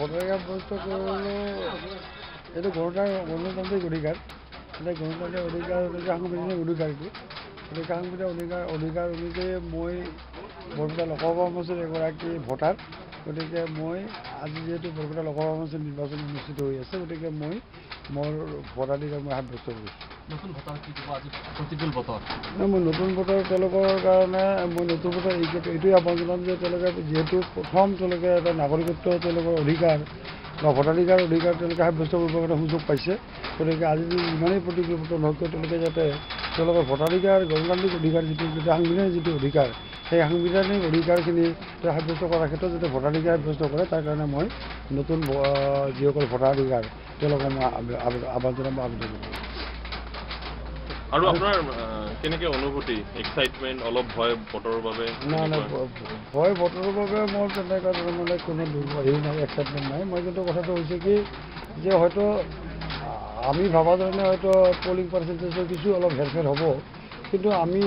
ভোটাধিকাৰ প্ৰতিষ্ঠা কৰলে এটা গণতান্ত্ৰিক অধিকাৰ, এটা গণতান্ত্ৰিক অধিকাৰ সাংবিধানিক অধিকাৰটো গতিকে সাংবিধানিক অধিকাৰ অনুযায়ী মই বৰপেটা লোকসভা সমষ্টিৰ এগৰাকী ভোটাৰ। গতিকে মই আজি যিহেতু বৰপেটা লোকসভা সমষ্টিৰ নিৰ্বাচন অনুষ্ঠিত হৈ আছে, গতিকে মই মোৰ ভোটাধিকাৰ মই সাব্যস্ত কৰিছোঁ। নতুন ভোটাৰ কি ক'ব আজি প্ৰতিকূল বতৰ? মই নতুন ভোটাৰ তেওঁলোকৰ কাৰণে মই নতুন ভোটাৰ এইটোৱে আহ্বান জনাম যে তেওঁলোকে যিহেতু প্ৰথম তেওঁলোকে এটা নাগৰিকত্ব তেওঁলোকৰ অধিকাৰ বা ভোটাধিকাৰ অধিকাৰ তেওঁলোকে সাব্যস্ত কৰিবৰ কাৰণে সুযোগ পাইছে। গতিকে আজি ইমানেই প্ৰতিকূল বতৰ নহওক তেওঁলোকে যাতে তেওঁলোকৰ ভোটাধিকাৰ গণতান্ত্ৰিক অধিকাৰ যিটো সাংবিধানিক যিটো অধিকাৰ, সেই সাংবিধানিক অধিকাৰখিনি সাব্যস্ত কৰাৰ ক্ষেত্ৰত যাতে ভোটাধিকাৰ সাব্যস্ত কৰে, তাৰ কাৰণে মই নতুন যিসকল ভোটাধিকাৰ তেওঁলোকক মই আহ্বান জনাম বা আবেদন জনাম। আৰু আপোনাৰ কেনেকৈ অনুভূতি, এক্সাইটমেণ্ট, অলপ ভয় বতৰৰ বাবে? নাই ভয় বতৰৰ বাবে মোৰ তেনেকুৱা মানে কোনো হেৰি নাই, এক্সাইটমেণ্ট নাই। মই কিন্তু কথাটো হৈছে কি যে হয়তো আমি ভবা ধৰণে হয়তো পলিং পাৰ্চেণ্টেজৰ কিছু অলপ হেৰফেৰ হ'ব, কিন্তু আমি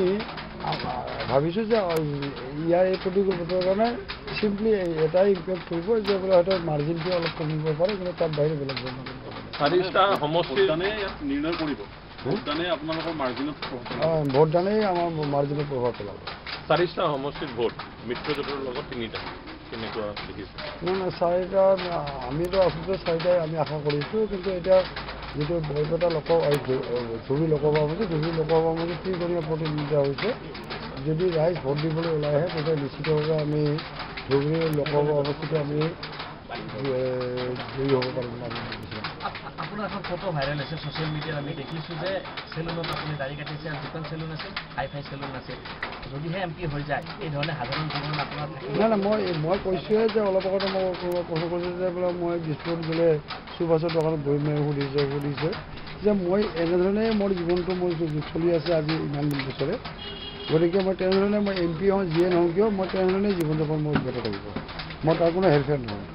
ভাবিছোঁ যে ইয়াৰ এই প্ৰতিকূল বতৰৰ কাৰণে চিম্পলি এটাই ইম্পেক্ট কৰিব যে বোলে হয়তো মাৰ্জিনটো অলপ কমিব পাৰে, কিন্তু তাত বাহিৰে বেলেগ ধৰণৰ চাৰিটা সমষ্টিৰ নিৰ্ণয় কৰিব। ভোটদানে আপোনালোকৰ মাৰ্জিনত ভোটদানেই আমাৰ মাৰ্জিনত প্ৰভাৱ পেলাব। 4টা সমষ্টিৰ ভোট মিত্ৰজোঁটৰ লগত 3টা কেনেকুৱা দেখিছে? নাই চাৰিটা আমিতো আচলতে চাৰিটাই আমি আশা কৰিছোঁ, কিন্তু এতিয়া যিটো বৰপেটা ধুবুৰী লোকসভা সমষ্টি, ধুবুৰী লোকসভা সমষ্টি ত্ৰিকোণীয়া প্ৰতিদ্বন্দ্বিতা হৈছে। যদি ৰাইজ ভোট দিবলৈ ওলাই আহে তেতিয়া নিশ্চিতভাৱে আমি ধুবুৰী লোকসভা সমষ্টিটো আমি জয়ী হ'ব পাৰিম। আপোনাৰ এখন ফটো ভাইৰেল হৈছে ছ'চিয়েল মিডিয়াত, আমি দেখিছোঁ যে চেলুনত আপুনি দাড়ি কাটিছে আৰু দুখন চেলুন আছে, হাই চেলুন আছে। যদিহে MP হৈ যায় এই ধৰণে সাধাৰণ জীৱন আপোনাৰ নাই মই কৈছোঁহে যে অলপ আগতে মই প্ৰশ্ন কৰিছোঁ যে বোলে মই দিছপুৰত বোলে সুভাষৰ দোকানত বহি মই সুধিছে যে মই এনেধৰণে মোৰ জীৱনটো মোৰ চলি আছে আজি ইমান বছৰে। গতিকে মই তেনেধৰণে মই MP হওঁ যিয়ে নহওঁ কিয় মই তেনেধৰণে জীৱন যাপন মোৰ অব্যাহত থাকিব, মই তাৰ কোনো হেৰফেৰ নহয়।